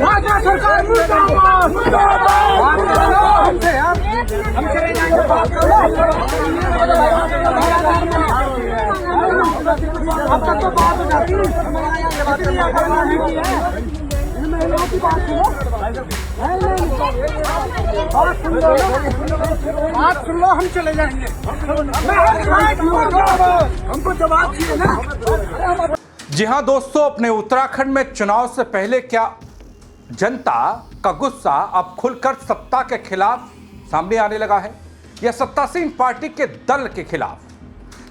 भाजपा सरकार हम चले जाएंगे। अब तक तो बात हो जाती है, बात सुन लो, हम चले जाएंगे। हमको जवाब चाहिए ना। जी हां दोस्तों, अपने उत्तराखंड में चुनाव से पहले क्या जनता का गुस्सा अब खुलकर सत्ता के खिलाफ सामने आने लगा है या सत्तासीन पार्टी के दल के खिलाफ?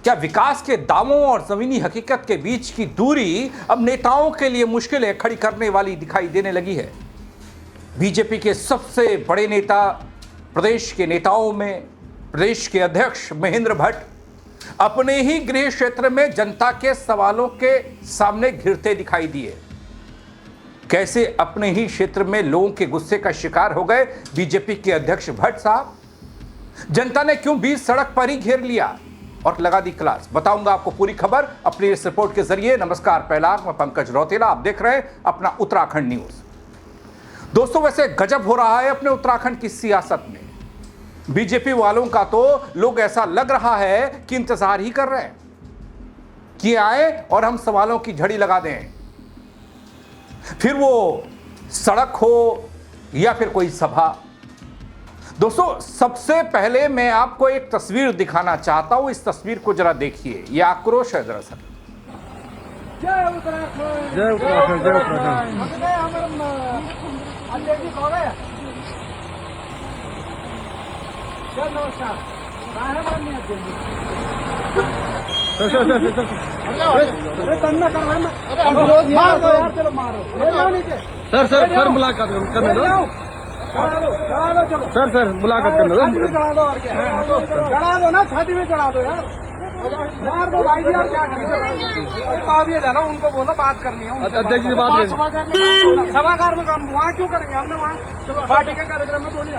क्या विकास के दावों और जमीनी हकीकत के बीच की दूरी अब नेताओं के लिए मुश्किलें खड़ी करने वाली दिखाई देने लगी है? बीजेपी के सबसे बड़े नेता, प्रदेश के नेताओं में प्रदेश के अध्यक्ष महेंद्र भट्ट अपने ही गृह क्षेत्र में जनता के सवालों के सामने घिरते दिखाई दिए। कैसे अपने ही क्षेत्र में लोगों के गुस्से का शिकार हो गए बीजेपी के अध्यक्ष भट्ट साहब? जनता ने क्यों बीच सड़क पर ही घेर लिया और लगा दी क्लास? बताऊंगा आपको पूरी खबर अपनी इस रिपोर्ट के जरिए। नमस्कार, पहला मैं पंकज रौतेला, आप देख रहे हैं अपना उत्तराखंड न्यूज। दोस्तों, वैसे गजब हो रहा है अपने उत्तराखंड की सियासत में। बीजेपी वालों का तो लोग ऐसा लग रहा है कि इंतजार ही कर रहे हैं कि आए और हम सवालों की झड़ी लगा दें, फिर वो सड़क हो या फिर कोई सभा। दोस्तों, सबसे पहले मैं आपको एक तस्वीर दिखाना चाहता हूं। इस तस्वीर को जरा देखिए, यह आक्रोश है दरअसल। जय उत्तराखंड, जय उत्तराखंड, जय उत्तराखंड। नमस्कार। सर मुलाकात करने दो। सर मुलाकात करने दो। चढ़ा दो और क्या चढ़ा दो ना, छाती में चढ़ा दो यार, मार दो भाई जी। और क्या करेंगे? जाना उनको बोलो बात करनी है। अध्यक्ष जी बात करें। सभागार में काम वहाँ क्यों करेंगे? हमने वहाँ पार्टी के कार्यक्रम में बोलिए।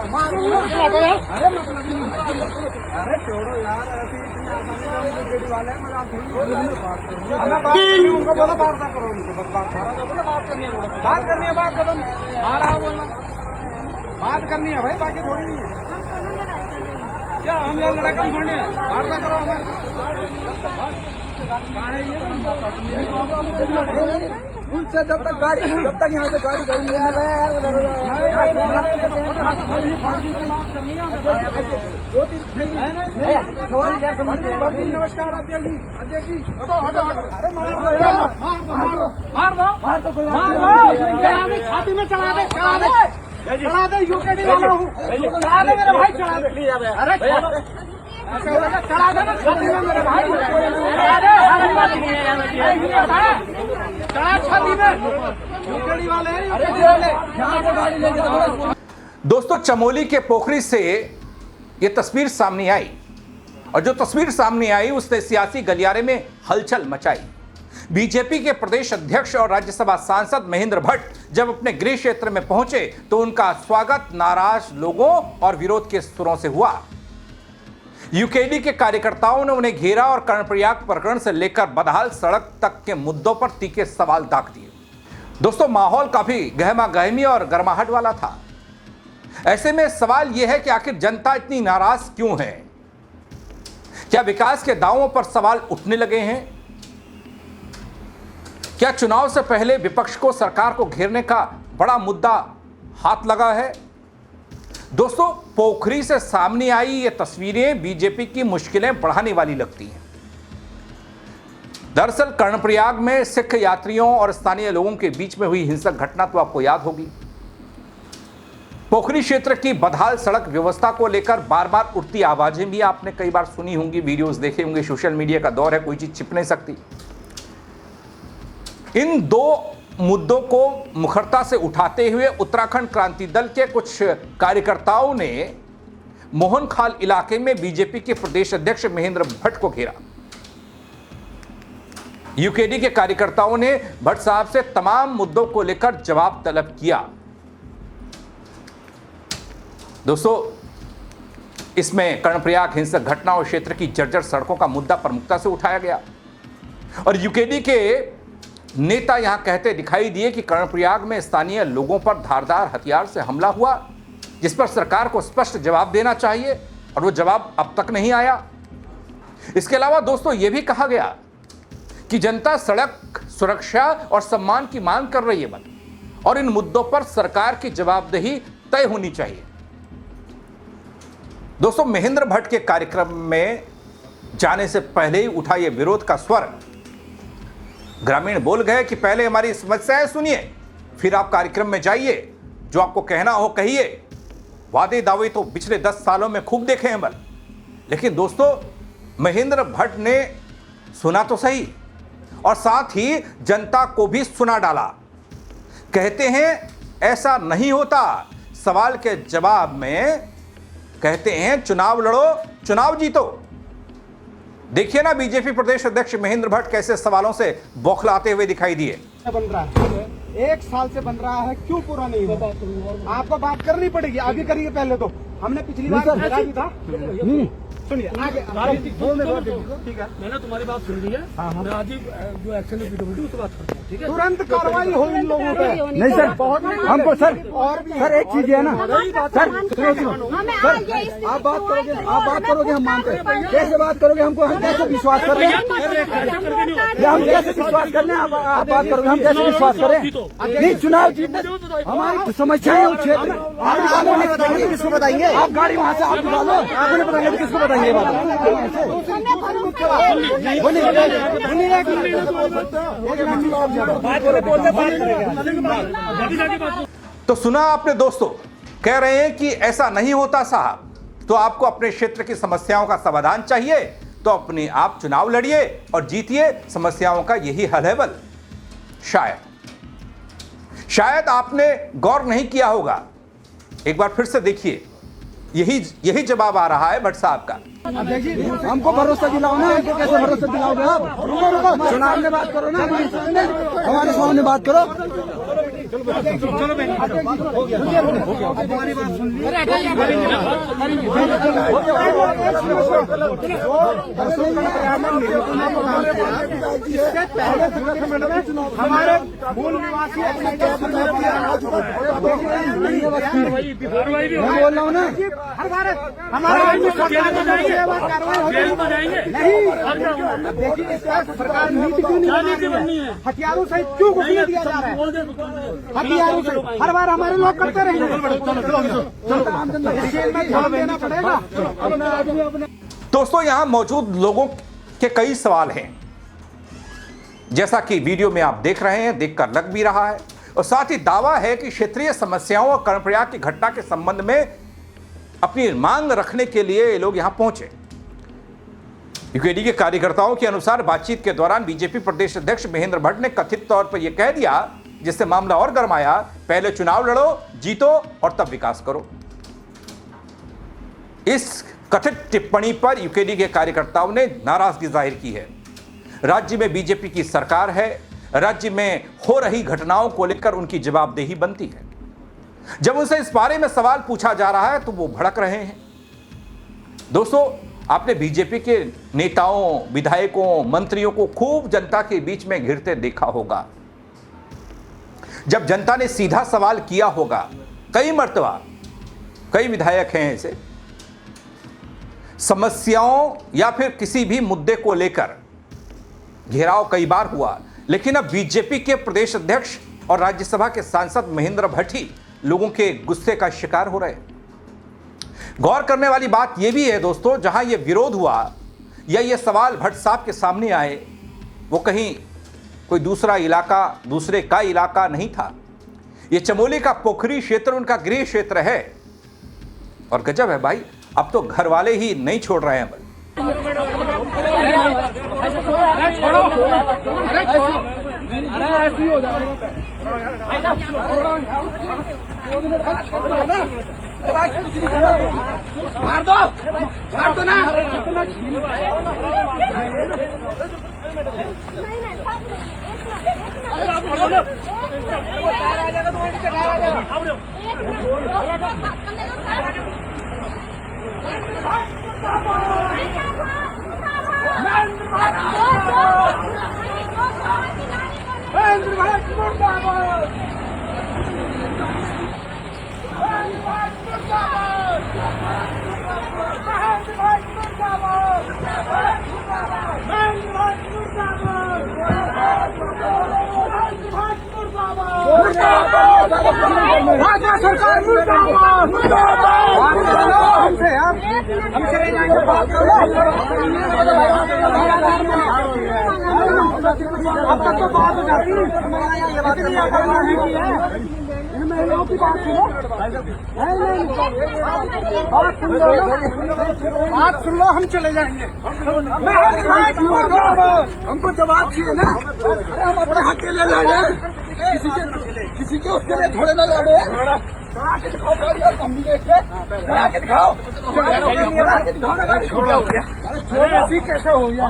अरे छोड़ो यार, ऐसी इतनी आसानी बीजेपी वाले हैं, मजाक थोड़ी उनको बोलो बात ना करो, उनको बस बात करनी है। बात करनी है, बात करो। आ रहा बोलना, बात करनी है भाई, बाकी थोड़ी नहीं है। क्या हम यार लड़ाई कम छोड़ने हैं? वार्ता करो हमें। उनसे जब तक यहाँ से गाड़ी नमस्कार अध्यक्ष जी। छाती में चढ़ा दे, चढ़ा दे, यूकेडी वाला हूँ, चढ़ा दे मेरे भाई, चढ़ा दे। अरे चढ़ा दे ना छाती में मेरे भाई, चढ़ा छाती में, यूकेडी वाले हैं। दोस्तों, चमोली के पोखरी से यह तस्वीर सामने आई और जो तस्वीर सामने आई उसने सियासी गलियारे में हलचल मचाई। बीजेपी के प्रदेश अध्यक्ष और राज्यसभा सांसद महेंद्र भट्ट जब अपने गृह क्षेत्र में पहुंचे तो उनका स्वागत नाराज लोगों और विरोध के सुरों से हुआ। यूकेडी के कार्यकर्ताओं ने उन्हें घेरा और कर्णप्रयाग प्रकरण से लेकर बदहाल सड़क तक के मुद्दों पर तीखे सवाल दाग दिए। दोस्तों, माहौल काफी गहमा गहमी और गर्माहट वाला था। ऐसे में सवाल यह है कि आखिर जनता इतनी नाराज क्यों है? क्या विकास के दावों पर सवाल उठने लगे हैं? क्या चुनाव से पहले विपक्ष को सरकार को घेरने का बड़ा मुद्दा हाथ लगा है? दोस्तों, पोखरी से सामने आई ये तस्वीरें बीजेपी की मुश्किलें बढ़ाने वाली लगती हैं। दरअसल कर्णप्रयाग में सिख यात्रियों और स्थानीय लोगों के बीच में हुई हिंसक घटना तो आपको याद होगी। पोखरी क्षेत्र की बदहाल सड़क व्यवस्था को लेकर बार बार उठती आवाजें भी आपने कई बार सुनी होंगी, वीडियोस देखे होंगे। सोशल मीडिया का दौर है, कोई चीज छिप नहीं सकती। इन दो मुद्दों को मुखरता से उठाते हुए उत्तराखंड क्रांति दल के कुछ कार्यकर्ताओं ने मोहनखाल इलाके में बीजेपी के प्रदेश अध्यक्ष महेंद्र भट्ट को घेरा। यूकेडी के कार्यकर्ताओं ने भट्ट साहब से तमाम मुद्दों को लेकर जवाब तलब किया। दोस्तों, इसमें कर्णप्रयाग हिंसक घटना और क्षेत्र की जर्जर सड़कों का मुद्दा प्रमुखता से उठाया गया और यूकेडी के नेता यहां कहते दिखाई दिए कि कर्णप्रयाग में स्थानीय लोगों पर धारदार हथियार से हमला हुआ, जिस पर सरकार को स्पष्ट जवाब देना चाहिए, और वो जवाब अब तक नहीं आया। इसके अलावा दोस्तों ये भी कहा गया कि जनता सड़क सुरक्षा और सम्मान की मांग कर रही है, और इन मुद्दों पर सरकार की जवाबदेही तय होनी चाहिए। दोस्तों, महेंद्र भट्ट के कार्यक्रम में जाने से पहले ही उठा यह विरोध का स्वर। ग्रामीण बोल गए कि पहले हमारी समस्याएं सुनिए, फिर आप कार्यक्रम में जाइए, जो आपको कहना हो कहिए। वादे दावे तो पिछले 10 सालों में खूब देखे हैं बल। लेकिन दोस्तों, महेंद्र भट्ट ने सुना तो सही, और साथ ही जनता को भी सुना डाला। कहते हैं ऐसा नहीं होता, सवाल के जवाब में कहते हैं चुनाव लड़ो, चुनाव जीतो। देखिए ना बीजेपी प्रदेश अध्यक्ष महेंद्र भट्ट कैसे सवालों से बौखलाते हुए दिखाई दिए। बन रहा है, 1 साल से बन रहा है, क्यों पूरा नहीं हुआ? आपको बात करनी पड़ेगी, अभी करिए। पहले तो हमने पिछली बार करा भी था। सुनिए आगे ठीक है, मैंने तुम्हारी बात सुन ली है। मैं आज ही जो एक्शन पीडब्ल्यूडी उससे बात करता हूँ, ठीक है? तुरंत कार्रवाई हो इन लोगों पे। नहीं सर, हमको सर और भी सर एक चीज है ना सर, आप बात करोगे हम मानते हैं। कैसे बात करोगे हमको, हम कैसे विश्वास कर रहे हैं? हम कैसे विश्वास कर रहे हैं? आप बात करोगे, हम कैसे विश्वास करें? नहीं, चुनाव जीतने हमारी समस्याएं उस क्षेत्र आपको नहीं बताएंगे, किसको बताएंगे? आप गाड़ी वहाँ से आप निकालो, आपको नहीं बताएंगे तो किसको बताएंगे? तो सुना आपने दोस्तों, कह रहे हैं कि ऐसा नहीं होता साहब। तो आपको अपने क्षेत्र की समस्याओं का समाधान चाहिए तो अपने आप चुनाव लड़िए और जीतिए। समस्याओं का यही हल है बल। शायद आपने गौर नहीं किया होगा। एक बार फिर से देखिए, यही जवाब आ रहा है भट्ट साहब का। हमको भरोसा दिलाओ ना, हमको कैसे भरोसा दिलाओगे आप? रुको, चुनाव में बात करो ना, हमारे सामने बात करो। हमारी बात सुन ली। इससे पहले हमारे मूल निवासी मैं बोल रहा हूँ ना, हमारा सरकार नीति क्यों नहीं, हथियारों से क्यों घुसने दिया जा रहा है? हथियारों से हर बार हमारे लोग करते रहेंगे। देना पड़ेगा। दोस्तों, यहां मौजूद लोगों के कई सवाल हैं, जैसा कि वीडियो में आप देख रहे हैं, देखकर लग भी रहा है। और साथ ही दावा है कि क्षेत्रीय समस्याओं और कर्णप्रयाग की घटना के संबंध में अपनी मांग रखने के लिए ये लोग यहां पहुंचे। यूकेडी के कार्यकर्ताओं के अनुसार बातचीत के दौरान बीजेपी प्रदेश अध्यक्ष महेंद्र भट्ट ने कथित तौर पर यह कह दिया, जिससे मामला और गरमाया, पहले चुनाव लड़ो, जीतो और तब विकास करो। इस कथित टिप्पणी पर यूकेडी के कार्यकर्ताओं ने नाराजगी जाहिर की है। राज्य में बीजेपी की सरकार है, राज्य में हो रही घटनाओं को लेकर उनकी जवाबदेही बनती है। जब उनसे इस बारे में सवाल पूछा जा रहा है तो वो भड़क रहे हैं। दोस्तों, आपने बीजेपी के नेताओं, विधायकों, मंत्रियों को खूब जनता के बीच में घिरते देखा होगा। जब जनता ने सीधा सवाल किया होगा, कई मर्तबा, कई विधायक हैं ऐसे, समस्याओं या फिर किसी भी मुद्दे को लेकर घेराव कई बार हुआ, लेकिन अब बीजेपी के प्रदेश अध्यक्ष और राज्यसभा के सांसद महेंद्र भट्ट ही लोगों के गुस्से का शिकार हो रहे हैं। गौर करने वाली बात यह भी है दोस्तों, जहां यह विरोध हुआ या ये सवाल भट्ट साहब के सामने आए, वो कहीं कोई दूसरा इलाका, दूसरे का इलाका नहीं था। ये चमोली का पोखरी क्षेत्र उनका गृह क्षेत्र है। और गजब है भाई, अब तो घर वाले ही नहीं छोड़ रहे हैं। मार दो ना। महेंद्र भट्ट मुर्दाबाद। महेंद्र भट्ट मुर्दाबाद। महेंद्र भट्ट मुर्दाबाद। महेंद्र भट्ट मुर्दाबाद। महेंद्र भट्ट मुर्दाबाद। राज्य सरकार मुर्दाबाद। हमसे हम चले जाएंगे। बात करो। अब तक तो बात हो जाती है। महिलाओं की बात सुनो। बात सुन लो, हम चले जाएंगे। हमको जवाब चाहिए ना। हम अपने हक के लिए लड़े, किसी के उसके लिए थोड़े ना लड़े। दिखाओ गाड़ी, हम भी देख के दिखाओ। ऐसी कैसे हो गया?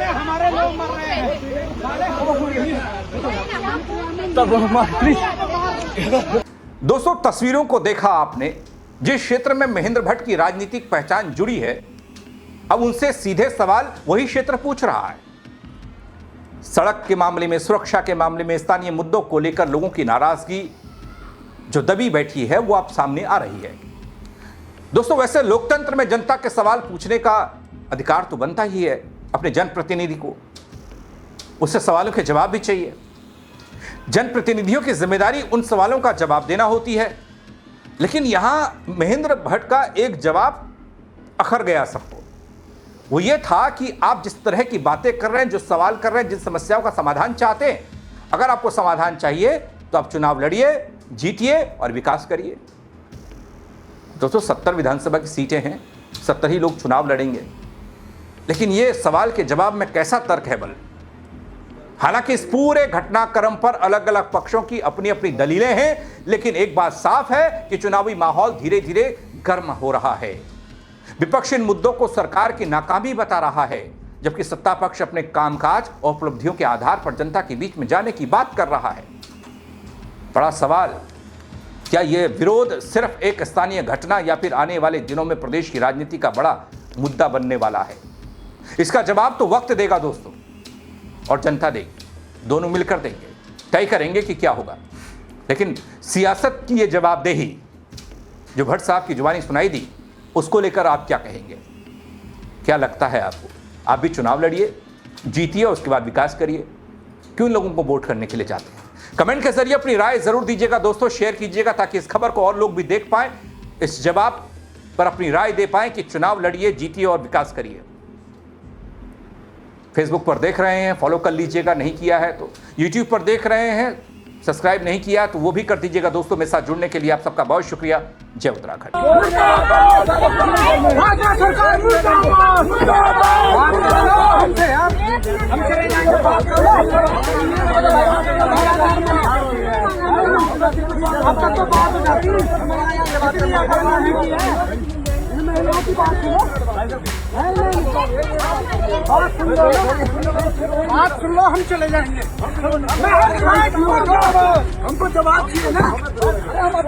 हमारे लोग मर रहे हैं। दोस्तों, तस्वीरों को देखा आपने। जिस क्षेत्र में महेंद्र भट्ट की राजनीतिक पहचान जुड़ी है, अब उनसे सीधे सवाल वही क्षेत्र पूछ रहा है। सड़क के मामले में, सुरक्षा के मामले में, स्थानीय मुद्दों को लेकर लोगों की नाराजगी जो दबी बैठी है वो अब सामने आ रही है। दोस्तों, वैसे लोकतंत्र में जनता के सवाल पूछने का अधिकार तो बनता ही है अपने जनप्रतिनिधि को। उससे सवालों के जवाब भी चाहिए। जनप्रतिनिधियों की जिम्मेदारी उन सवालों का जवाब देना होती है। लेकिन यहां महेंद्र भट्ट का एक जवाब अखर गया सबको। वो ये था कि आप जिस तरह की बातें कर रहे हैं, जो सवाल कर रहे हैं, जिन समस्याओं का समाधान चाहते हैं, अगर आपको समाधान चाहिए तो आप चुनाव लड़िए, जीतिए और विकास करिए। दोस्तों, 70 विधानसभा की सीटें हैं, 70 ही लोग चुनाव लड़ेंगे। लेकिन ये सवाल के जवाब में कैसा तर्क है बल? हालांकि इस पूरे घटनाक्रम पर अलग अलग पक्षों की अपनी अपनी दलीलें हैं, लेकिन एक बात साफ है कि चुनावी माहौल धीरे धीरे गर्म हो रहा है। विपक्ष इन मुद्दों को सरकार की नाकामी बता रहा है, जबकि सत्ता पक्ष अपने कामकाज और उपलब्धियों के आधार पर जनता के बीच में जाने की बात कर रहा है। बड़ा सवाल, क्या यह विरोध सिर्फ एक स्थानीय घटना या फिर आने वाले दिनों में प्रदेश की राजनीति का बड़ा मुद्दा बनने वाला है? इसका जवाब तो वक्त देगा दोस्तों, और जनता देगी। दोनों मिलकर देंगे, तय करेंगे कि क्या होगा। लेकिन सियासत की यह जवाबदेही जो भट्ट साहब की जुबानी सुनाई दी, उसको लेकर आप क्या कहेंगे? क्या लगता है आपको? आप भी चुनाव लड़िए, जीतिए, उसके बाद विकास करिए। क्यों इन लोगों को वोट करने के लिए जाते हैं? कमेंट के जरिए अपनी राय जरूर दीजिएगा दोस्तों, शेयर कीजिएगा ताकि इस खबर को और लोग भी देख पाएं, इस जवाब पर अपनी राय दे पाएं कि चुनाव लड़िए, जीतिए और विकास करिए। फेसबुक पर देख रहे हैं, फॉलो कर लीजिएगा, नहीं किया है तो। यूट्यूब पर देख रहे हैं, सब्सक्राइब नहीं किया तो वो भी कर दीजिएगा दोस्तों। मेरे साथ जुड़ने के लिए आप सबका बहुत शुक्रिया। जय उत्तराखंड। हम चले जाएंगे। बात करो। अब तक तो बात हो जाती है। महिलाओं की बात सुनो। बात सुन लो, हम चले जाएंगे। हमको जवाब चाहिए ना।